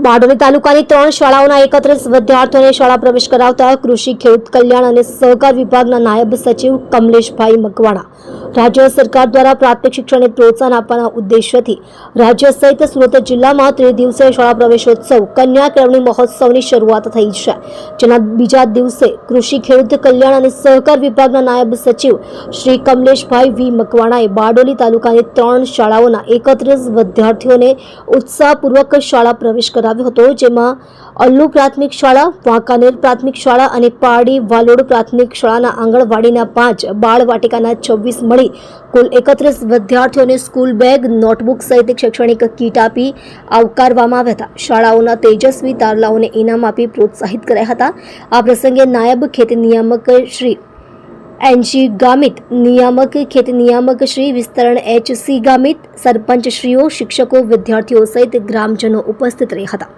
બારડોલી તાલુકાની 3 શાળાઓના 31 વિદ્યાર્થીઓને શાળા પ્રવેશ કરાવતા કૃષિ ખેડૂત કલ્યાણ અને સહકાર વિભાગના નાયબ સચિવ કમલેશભાઈ મકવાણા રાજ્ય સરકાર દ્વારા પ્રાથમિક શિક્ષણને પ્રોત્સાહન આપવાના ઉદ્દેશ્યથી રાજ્ય સહિત સુરત જિલ્લામાં ત્રિદિવસીય શાળા પ્રવેશોત્સવ કન્યા કેળવણી મહોત્સવની શરૂઆત થઈ છે, જેના બીજા દિવસે કૃષિ ખેડૂત કલ્યાણ અને સહકાર વિભાગના નાયબ સચિવ શ્રી કમલેશભાઈ વી મકવાણાએ બારડોલી તાલુકાની 3 શાળાઓના 31 વિદ્યાર્થીઓને ઉત્સાહપૂર્વક શાળા પ્રવેશ કરાવ્યો હતો, જેમાં અલ્લુ પ્રાથમિક શાળા, વાંકાનેર પ્રાથમિક શાળા અને પારડી વાલોડ પ્રાથમિક શાળાના આંગણવાડીના 5, બાળવાટિકાના 26 મળી કુલ 31 વિદ્યાર્થીઓને સ્કૂલ બેગ, નોટબુક સહિત શૈક્ષણિક કીટ આપી આવકારવામાં આવ્યા હતા. શાળાઓના તેજસ્વી તારલાઓને ઇનામ આપી પ્રોત્સાહિત કર્યા હતા. આ પ્રસંગે નાયબ ખેતી નિયામક શ્રી એનજી ગામિત, નિયામક ખેતી નિયામક શ્રી વિસ્તરણ એચ સી ગામિત, સરપંચ શ્રીઓ, શિક્ષકો, વિદ્યાર્થીઓ સહિત ગ્રામજનો ઉપસ્થિત રહ્યા હતા.